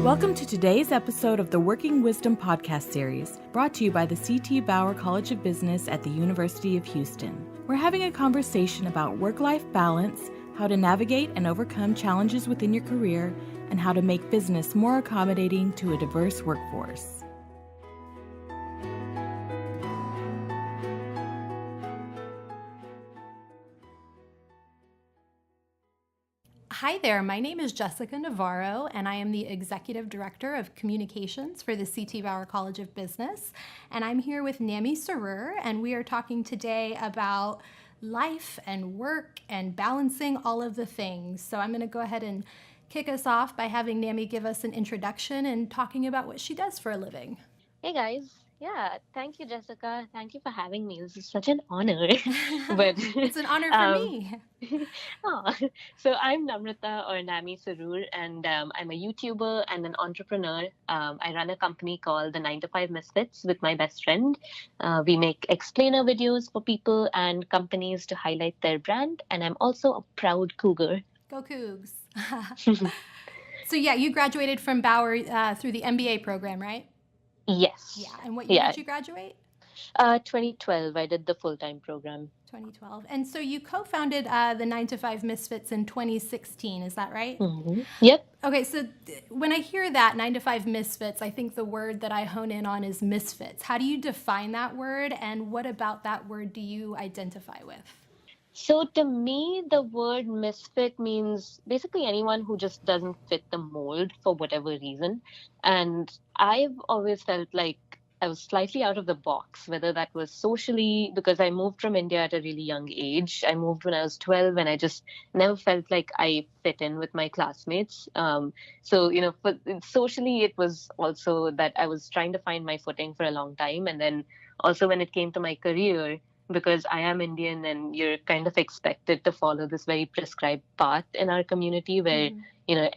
Welcome to today's episode of the Working Wisdom podcast series, brought to you by the CT Bauer College of Business at the University of Houston. We're having a conversation about work-life balance, how to navigate and overcome challenges within your career, and how to make business more accommodating to a diverse workforce. Hi there, my name is Jessica Navarro, and I am the Executive Director of Communications for the CT Bauer College of Business. And I'm here with Nammy, Sirur, and we are talking today about life and work and balancing all of the things. So I'm going to go ahead and kick us off by having Nammy give us an introduction and talking about what she does for a living. Hey guys. Yeah, thank you, Jessica. Thank you for having me. This is such an honor. But It's an honor for um, me. aw. So I'm Namrata or Nammy Sirur, and I'm a YouTuber and an entrepreneur. I run a company called the Nine-to-Five Misfits with my best friend. We make explainer videos for people and companies to highlight their brand, and I'm also a proud cougar. Go Cougs. So yeah, you graduated from Bauer through the MBA program, right? Yes. Yeah, and what year Yeah. did you graduate? 2012, I did the full-time program. 2012. And so you co-founded the Nine-to-Five Misfits in 2016, is that right? Yep. Okay, so when I hear that, Nine-to-Five Misfits, I think the word that I hone in on is misfits. How do you define that word, and what about that word do you identify with? So to me, the word misfit means basically anyone who just doesn't fit the mold for whatever reason. And I've always felt like I was slightly out of the box, whether that was socially, because I moved from India at a really young age. I moved when I was 12, and I just never felt like I fit in with my classmates. Socially, it was also that I was trying to find my footing for a long time. And then also when it came to my career, because I am Indian and you're kind of expected to follow this very prescribed path in our community where,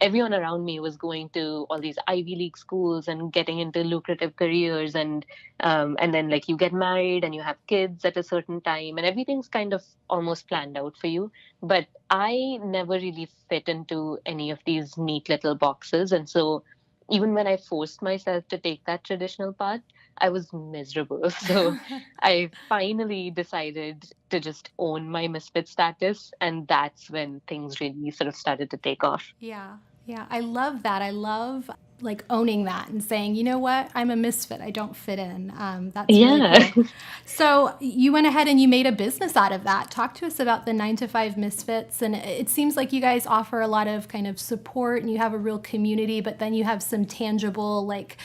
everyone around me was going to all these Ivy League schools and getting into lucrative careers and then like you get married and you have kids at a certain time and everything's kind of almost planned out for you. But I never really fit into any of these neat little boxes. And so even when I forced myself to take that traditional path, I was miserable. So I finally decided to just own my misfit status, and that's when things really sort of started to take off. Yeah, yeah, I love that. I love like owning that and saying, you know what, I'm a misfit. I don't fit in. That's really Yeah. cool. So you went ahead and you made a business out of that. Talk to us about the Nine-to-Five Misfits. And it seems like you guys offer a lot of kind of support and you have a real community, but then you have some tangible like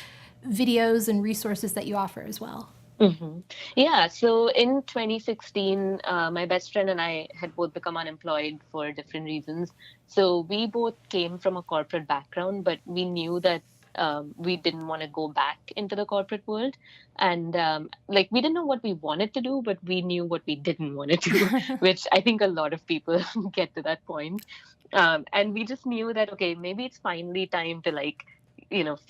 videos and resources that you offer as well. hmm Yeah, so in 2016, my best friend and I had both become unemployed for different reasons. So we both came from a corporate background, but we knew that we didn't want to go back into the corporate world. And like we didn't know what we wanted to do, but we knew what we didn't want to do, which I think a lot of people get to that point. And we just knew that, okay, maybe it's finally time to like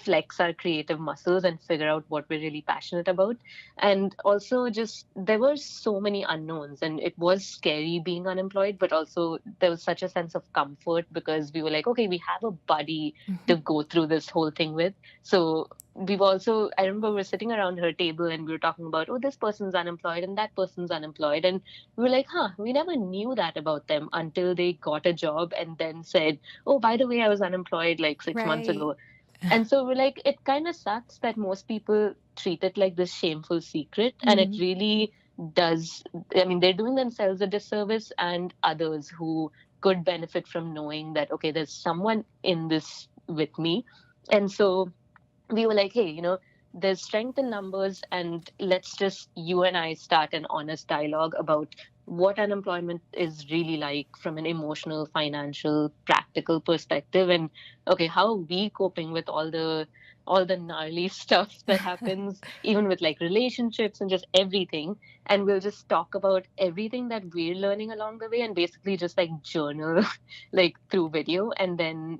flex our creative muscles and figure out what we're really passionate about. And also just there were so many unknowns and it was scary being unemployed, but also there was such a sense of comfort because we were like, okay, we have a buddy to go through this whole thing with. So we've also, I remember we were sitting around her table and we were talking about, oh, this person's unemployed and that person's unemployed, and we were like, huh, we never knew that about them until they got a job and then said, oh, by the way, I was unemployed like 6 months Right. ago. And so we're like, it kind of sucks that most people treat it like this shameful secret. And it really does. I mean, they're doing themselves a disservice and others who could benefit from knowing that, okay, there's someone in this with me. And so we were like, hey, there's strength in numbers, and let's just you and I start an honest dialogue about what unemployment is really like from an emotional, financial, practical perspective, and okay, how are we coping with all the gnarly stuff that happens, even with like relationships and just everything. And we'll just talk about everything that we're learning along the way and basically just like journal like through video. And then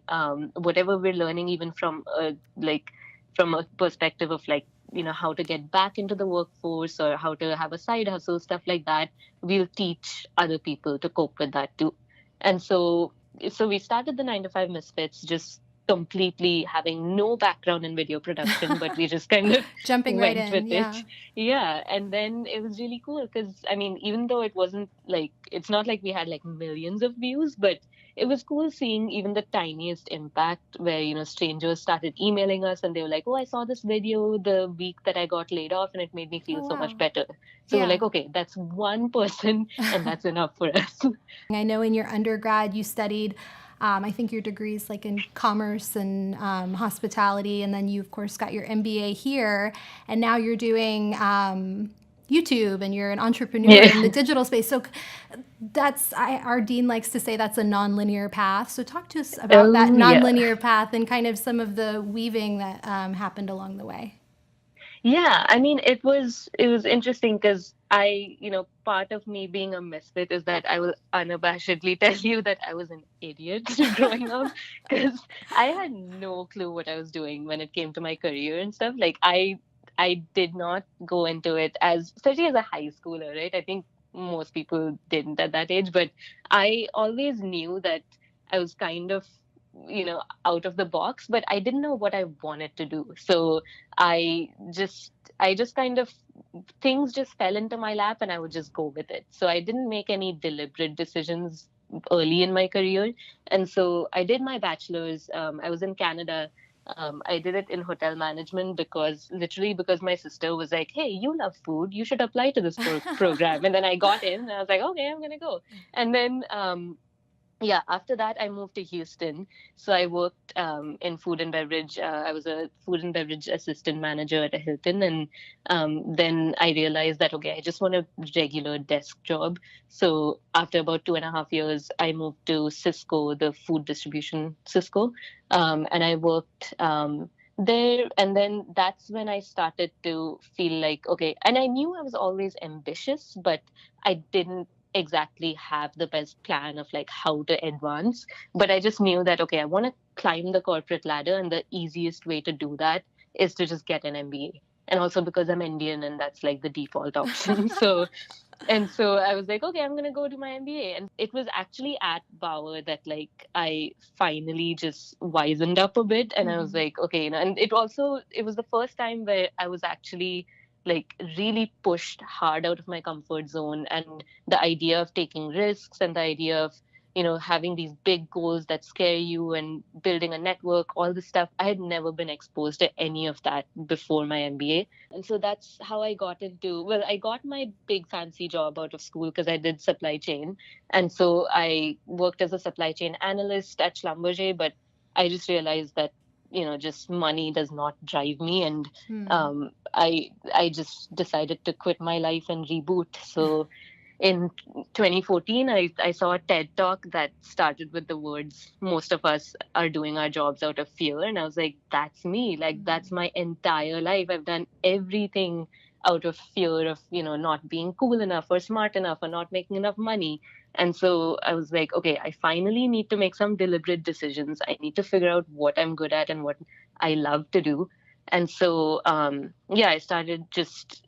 whatever we're learning, even from a perspective of like how to get back into the workforce or how to have a side hustle, stuff like that, we'll teach other people to cope with that too. And so we started the Nine-to-Five Misfits just completely having no background in video production, but we just kind of Jumping right went in, with it. yeah. Yeah. And then it was really cool because, I mean, even though it wasn't like, it's not like we had like millions of views, but it was cool seeing even the tiniest impact where, strangers started emailing us and they were like, oh, I saw this video the week that I got laid off and it made me feel Oh, so much wow. better. So we're Yeah. like, okay, that's one person and that's enough for us. I know in your undergrad you studied, I think your degrees like in commerce and hospitality, and then you of course got your MBA here, and now you're doing YouTube, and you're an entrepreneur Yeah. in the digital space. So our dean likes to say that's a nonlinear path. So talk to us about that Oh, yeah. nonlinear path and kind of some of the weaving that happened along the way. Yeah, I mean, it was interesting because part of me being a misfit is that I will unabashedly tell you that I was an idiot growing up because I had no clue what I was doing when it came to my career and stuff. Like I did not go into it as, especially as a high schooler, right? I think most people didn't at that age, but I always knew that I was kind of, out of the box, but I didn't know what I wanted to do. So I just I just kind of things just fell into my lap and I would just go with it. So I didn't make any deliberate decisions early in my career. And so I did my bachelor's. I was in Canada. I did it in hotel management because my sister was like, hey, you love food. You should apply to this program. And then I got in and I was like, okay, I'm going to go. And then yeah, after that, I moved to Houston. So I worked in food and beverage. I was a food and beverage assistant manager at a Hilton. And then I realized that, okay, I just want a regular desk job. So after about 2.5 years, I moved to Cisco, the food distribution Cisco. And I worked there. And then that's when I started to feel like, okay, and I knew I was always ambitious, but I didn't exactly have the best plan of like how to advance, but I just knew that, okay, I want to climb the corporate ladder, and the easiest way to do that is to just get an MBA. And also because I'm Indian and that's like the default option. So I was like, okay, I'm going to go to my MBA. And it was actually at Bauer that like I finally just wisened up a bit. And I was Mm-hmm. like, okay, and it was the first time where I was actually like really pushed hard out of my comfort zone. And the idea of taking risks and the idea of, having these big goals that scare you and building a network, all this stuff, I had never been exposed to any of that before my MBA. And so that's how I got I got my big fancy job out of school because I did supply chain. And so I worked as a supply chain analyst at Schlumberger, but I just realized that, just money does not drive me. And Mm. I just decided to quit my life and reboot. So in 2014, I saw a TED talk that started with the words, most of us are doing our jobs out of fear. And I was like, that's me. Like, that's my entire life. I've done everything out of fear of, not being cool enough or smart enough or not making enough money. And so I was like, okay, I finally need to make some deliberate decisions. I need to figure out what I'm good at and what I love to do. And so, yeah,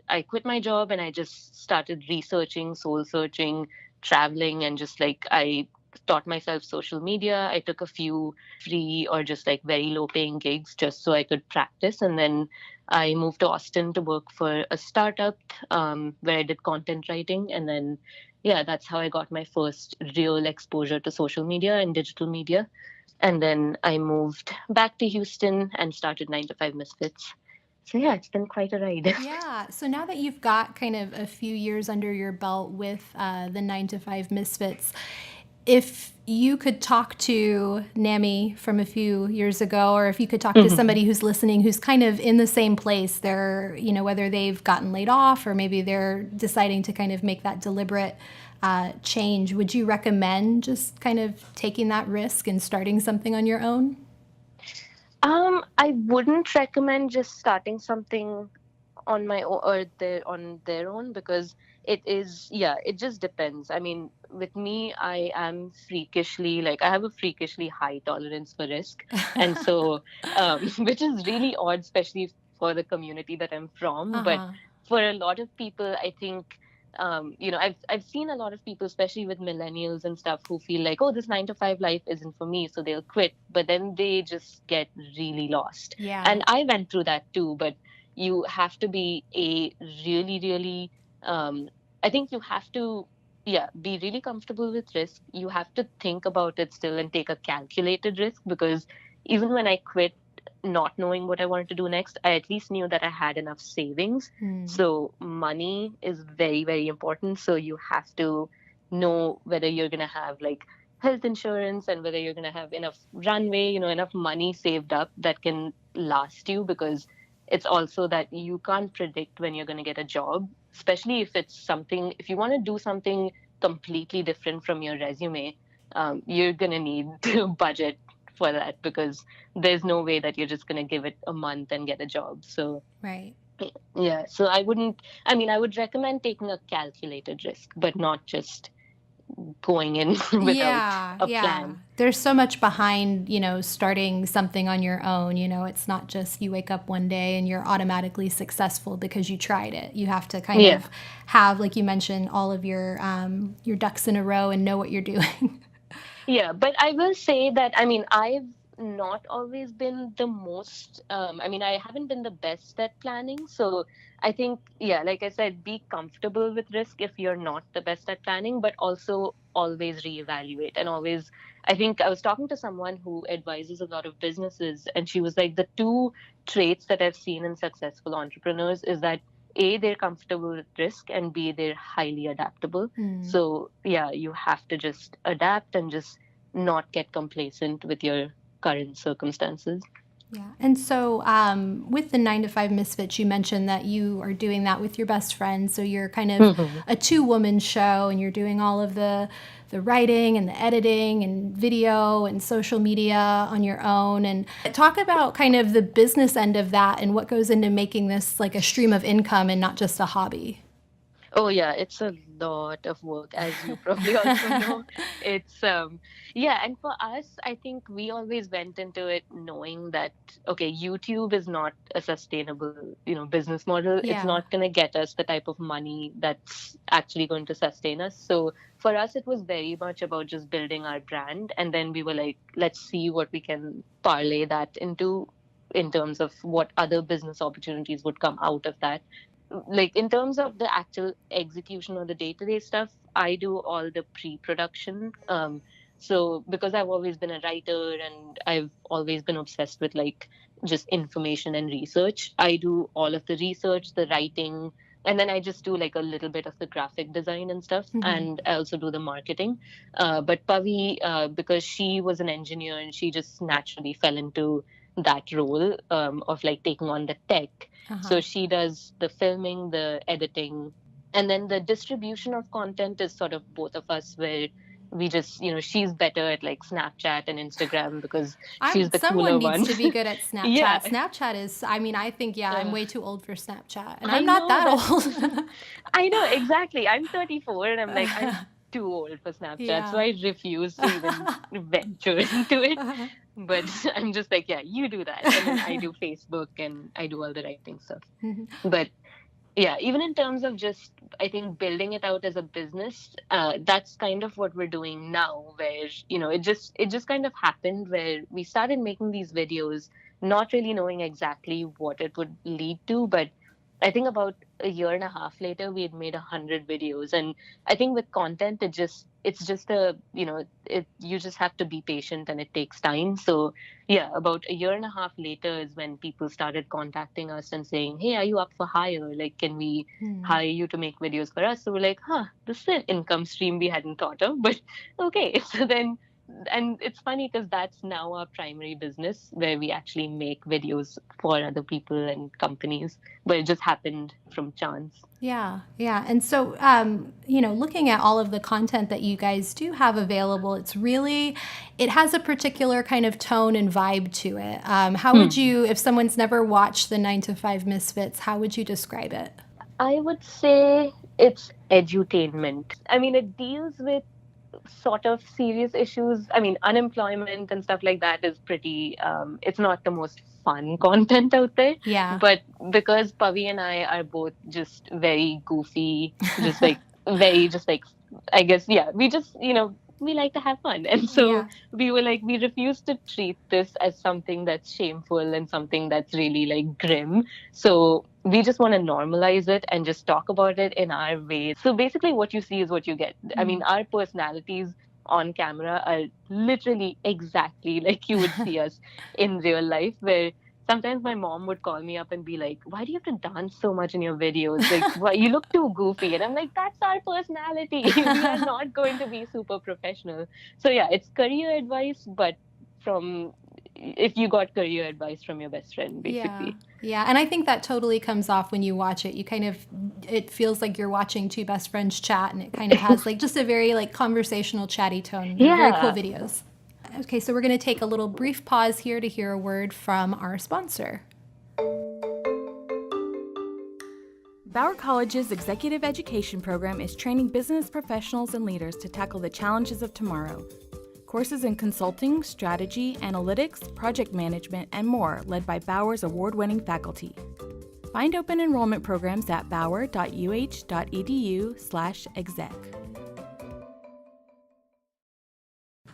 I quit my job and I just started researching, soul searching, traveling, and just like I taught myself social media. I took a few free or just like very low paying gigs just so I could practice. And then I moved to Austin to work for a startup where I did content writing. And then, yeah, that's how I got my first real exposure to social media and digital media. And then I moved back to Houston and started Nine-to-Five Misfits. So yeah, it's been quite a ride. Yeah. So now that you've got kind of a few years under your belt with the Nine-to-Five Misfits, if you could talk to Nammy from a few years ago, or if you could talk to somebody who's listening who's kind of in the same place, they're, whether they've gotten laid off or maybe they're deciding to kind of make that deliberate change, would you recommend just kind of taking that risk and starting something on your own? I wouldn't recommend just starting something on my own or on their own because it just depends. I mean, with me, I have a freakishly high tolerance for risk. And so, which is really odd, especially for the community that I'm from. But Uh-huh. for a lot of people, I think I've seen a lot of people, especially with millennials and stuff, who feel like, oh, this 9 to 5 life isn't for me, so they'll quit. But then they just get really lost. Yeah. And I went through that too. But you have to be really, really. I think you have to, yeah, be really comfortable with risk. You have to think about it still and take a calculated risk, because even when I quit, not knowing what I wanted to do next, I at least knew that I had enough savings. Hmm. So money is very, very important. So you have to know whether you're going to have like health insurance, and whether you're going to have enough runway, enough money saved up that can last you, because it's also that you can't predict when you're going to get a job, especially if you want to do something completely different from your resume. You're going to need to budget for that, because there's no way that you're just going to give it a month and get a job. So Right. yeah, so I would recommend taking a calculated risk, but not just going in without Yeah, a yeah. plan. There's so much behind, starting something on your own. It's not just you wake up one day and you're automatically successful because you tried it. You have to kind Yeah. of have, like you mentioned, all of your ducks in a row and know what you're doing. Yeah, but I will say that, I've not always been the most, I haven't been the best at planning. So I think, yeah, like I said, be comfortable with risk if you're not the best at planning, but also always reevaluate and always. I think I was talking to someone who advises a lot of businesses, and she was like, the two traits that I've seen in successful entrepreneurs is that A, they're comfortable with risk, and B, they're highly adaptable. Mm. So yeah, you have to just adapt and just not get complacent with your current circumstances. Yeah. And so with the 9 to 5 Misfits, you mentioned that you are doing that with your best friend. So you're kind of Mhm. a two-woman show, and you're doing all of the writing and the editing and video and social media on your own. And talk about kind of the business end of that and what goes into making this like a stream of income and not just a hobby. Oh yeah, it's a lot of work, as you probably also know. It's yeah, and for us, I think we always went into it knowing that okay, YouTube is not a sustainable, business model. It's Yeah. not going to get us the type of money that's actually going to sustain us. So for us, it was very much about just building our brand, and then we were like, let's see what we can parlay that into, in terms of what other business opportunities would come out of that. Like in terms of the actual execution or the day-to-day stuff, I do all the pre-production. So because I've always been a writer and I've always been obsessed with like just information and research, I do all of the research, the writing, and then I just do like a little bit of the graphic design and stuff, Mm-hmm. and I also do the marketing. But Pavi, because she was an engineer and she just naturally fell into that role of like taking on the tech. Uh-huh. So she does the filming, the editing, and then the distribution of content is sort of both of us, where we just, she's better at like Snapchat and Instagram because she's the Someone cooler needs one. to be good at Snapchat. Yeah. Snapchat is, I think, yeah, I'm Uh, way too old for Snapchat, and I I'm not know that that's, old. I know exactly. I'm 34 and I'm like, I'm too old for Snapchat. So Yeah. I refuse to even venture into it. But I'm just like, yeah, you do that. And then I do Facebook and I do all the writing stuff. But yeah, even in terms of just, I think building it out as a business, that's kind of what we're doing now, where, it just kind of happened where we started making these videos, not really knowing exactly what it would lead to. But I think about a year and a half later, we had made 100 videos. And I think with content, it's just you just have to be patient and it takes time. So yeah, about a year and a half later is when people started contacting us and saying, hey, are you up for hire? Like, can we hire you to make videos for us? So we're like, this is an income stream we hadn't thought of, but okay. So then, and it's funny because that's now our primary business, where we actually make videos for other people and companies, but it just happened from chance. Yeah, yeah. And so, looking at all of the content that you guys do have available, it has a particular kind of tone and vibe to it. How would you, if someone's never watched the 9 to 5 Misfits, how would you describe it? I would say it's edutainment. I mean, it deals with sort of serious issues. I mean, unemployment and stuff like that is pretty, it's not the most fun content out there. Yeah. But because Pavi and I are both just very goofy, just like, very, just like, I guess, yeah, we just, we like to have fun. And so Yeah. we were like, we refuse to treat this as something that's shameful and something that's really like grim. So we just want to normalize it and just talk about it in our way. So basically, what you see is what you get. I mean, our personalities on camera are literally exactly like you would see us in real life, where sometimes my mom would call me up and be like, "Why do you have to dance so much in your videos? Like, why you look too goofy?" And I'm like, "That's our personality. We are not going to be super professional." So yeah, it's career advice, but from if you got career advice from your best friend, Yeah. basically. Yeah. And I think that totally comes off when you watch it. It feels like you're watching two best friends chat, and it kind of has like just a very like conversational, chatty tone. They're very cool Yeah. videos. Okay, so we're going to take a little brief pause here to hear a word from our sponsor. Bauer College's executive education program is training business professionals and leaders to tackle the challenges of tomorrow. Courses in consulting, strategy, analytics, project management, and more led by Bauer's award-winning faculty. Find open enrollment programs at bauer.uh.edu/exec.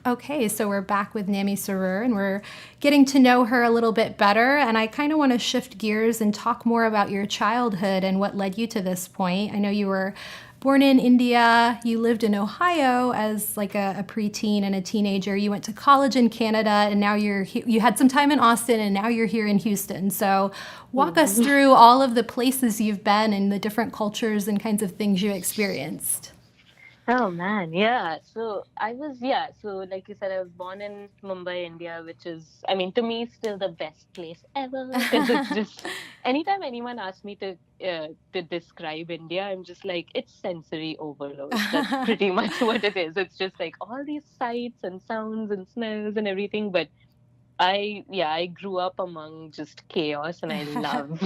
Okay, so we're back with Nammy Sirur, and we're getting to know her a little bit better. And I kind of want to shift gears and talk more about your childhood and what led you to this point. I know you were born in India. You lived in Ohio as like a preteen and a teenager. You went to college in Canada, and now you had some time in Austin, and now you're here in Houston. So walk us through all of the places you've been and the different cultures and kinds of things you experienced. Oh man, yeah. So I was, yeah. So like you said, I was born in Mumbai, India, which is, I mean, to me, still the best place ever because it's just anytime anyone asks me to describe India, I'm just like, it's sensory overload. That's pretty much what it is. It's just like all these sights and sounds and smells and everything. But I grew up among just chaos, and I love,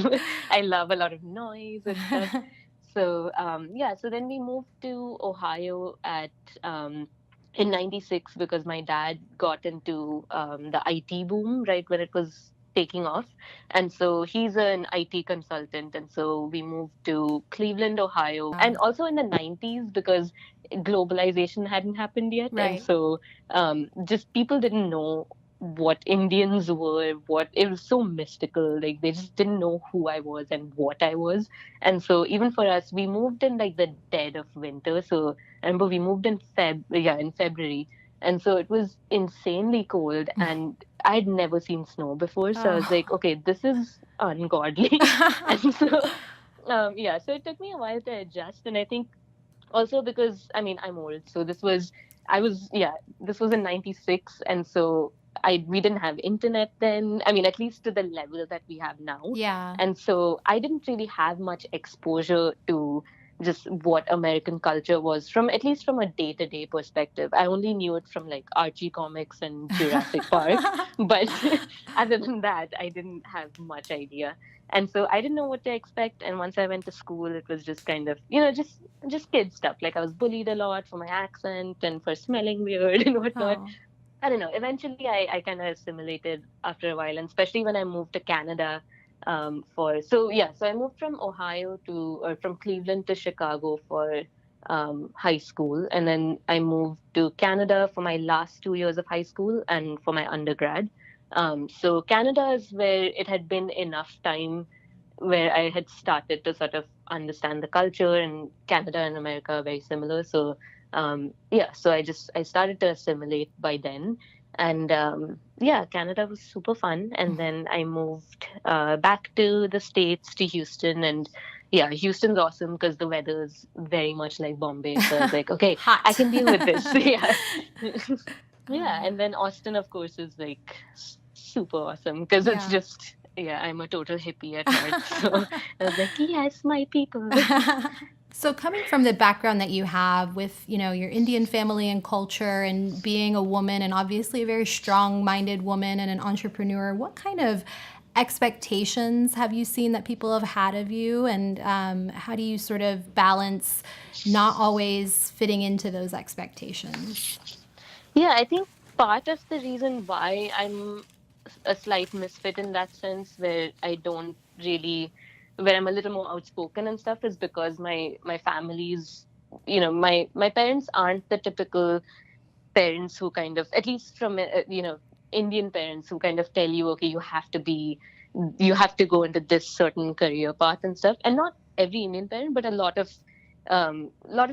I love a lot of noise and stuff. So yeah, so then we moved to Ohio at in '96 because my dad got into the IT boom right when it was taking off, and so he's an IT consultant, and so we moved to Cleveland, Ohio, and also in the '90s because globalization hadn't happened yet, and Right. so just people didn't know what Indians were, what it was so mystical. Like they just didn't know who I was and what I was. And so even for us, we moved in like the dead of winter. So I remember we moved in in February. And so it was insanely cold and I'd never seen snow before. So I was like, okay, this is ungodly. And so yeah, so it took me a while to adjust. And I think also because I mean I'm old, so this was in '96, and so we didn't have internet then. I mean, at least to the level that we have now. Yeah. And so I didn't really have much exposure to just what American culture was from at least from a day-to-day perspective. I only knew it from like Archie comics and Jurassic Park, but other than that, I didn't have much idea. And so I didn't know what to expect. And once I went to school, it was just kind of, just kid stuff. Like I was bullied a lot for my accent and for smelling weird and whatnot. Oh. I don't know. Eventually, I kind of assimilated after a while, and especially when I moved to Canada. So I moved from from Cleveland to Chicago for high school, and then I moved to Canada for my last 2 years of high school and for my undergrad. So Canada is where it had been enough time where I had started to sort of understand the culture, and Canada and America are very similar. So so I started to assimilate by then, and yeah, Canada was super fun. And then I moved back to the States to Houston, and yeah, Houston's awesome because the weather is very much like Bombay. So I was like, okay, I Hot. can deal with this. Yeah. Yeah, and then Austin, of course, is like super awesome because it's Yeah. just, yeah, I'm a total hippie at heart. So I was like, yes, my people. So coming from the background that you have with, your Indian family and culture and being a woman and obviously a very strong-minded woman and an entrepreneur, what kind of expectations have you seen that people have had of you? And how do you sort of balance not always fitting into those expectations? Yeah, I think part of the reason why I'm a slight misfit in that sense, where I don't really, where I'm a little more outspoken and stuff, is because my family's, my parents aren't the typical parents who kind of, at least from Indian parents who kind of tell you, okay, you have to go into this certain career path and stuff. And not every Indian parent, but a lot of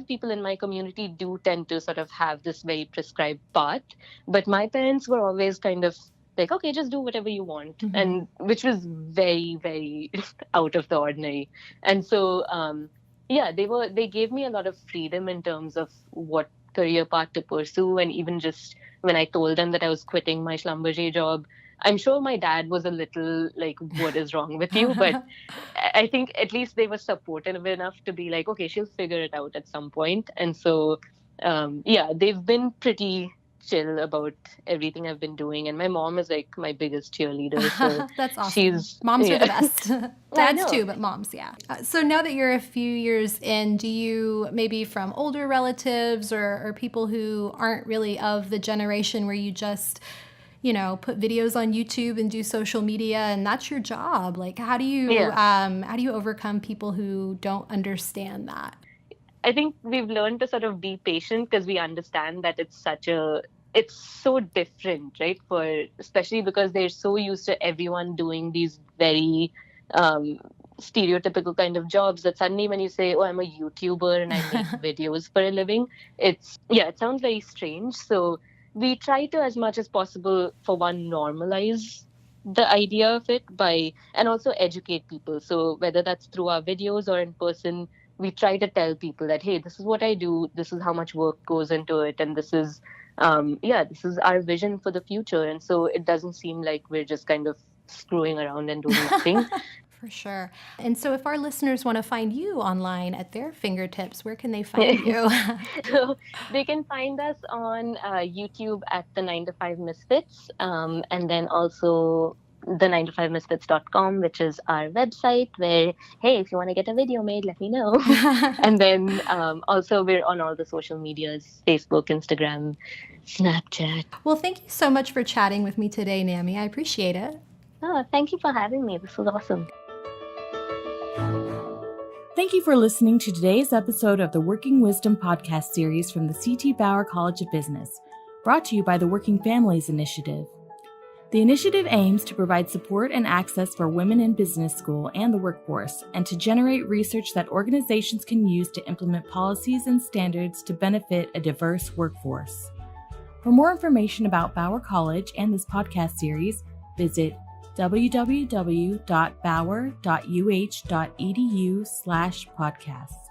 people in my community do tend to sort of have this very prescribed path. But my parents were always kind of like, okay, just do whatever you want, and which was very, very out of the ordinary. And so, yeah, they gave me a lot of freedom in terms of what career path to pursue. And even just when I told them that I was quitting my Schlumberger job, I'm sure my dad was a little like, what is wrong with you? But I think at least they were supportive enough to be like, okay, she'll figure it out at some point. And so, yeah, they've been pretty chill about everything I've been doing. And my mom is like my biggest cheerleader. So that's awesome. Moms are the best. Dads too, but moms, yeah. So now that you're a few years in, do you, maybe from older relatives or people who aren't really of the generation where you just, put videos on YouTube and do social media and that's your job? Like, how do you overcome people who don't understand that? I think we've learned to sort of be patient because we understand that it's so different, right? Especially because they're so used to everyone doing these very stereotypical kind of jobs, that suddenly when you say, oh, I'm a YouTuber and I make videos for a living, it sounds very strange. So we try to, as much as possible, for one, normalize the idea of it and also educate people. So whether that's through our videos or in person, we try to tell people that, hey, this is what I do, this is how much work goes into it, and this is our vision for the future. And so it doesn't seem like we're just kind of screwing around and doing nothing. For sure. And so if our listeners want to find you online at their fingertips, where can they find you? So they can find us on YouTube at the Nine-to-Five Misfits, and then also the Nine-to-Five Misfits.com, which is our website where, hey, if you want to get a video made, let me know. And then also we're on all the social medias, Facebook, Instagram, Snapchat. Well, thank you so much for chatting with me today, Nammy. I appreciate it. Oh, thank you for having me. This was awesome. Thank you for listening to today's episode of the Working Wisdom podcast series from the CT Bauer College of Business, brought to you by the Working Families Initiative. The initiative aims to provide support and access for women in business school and the workforce, and to generate research that organizations can use to implement policies and standards to benefit a diverse workforce. For more information about Bauer College and this podcast series, visit www.bauer.uh.edu/podcasts.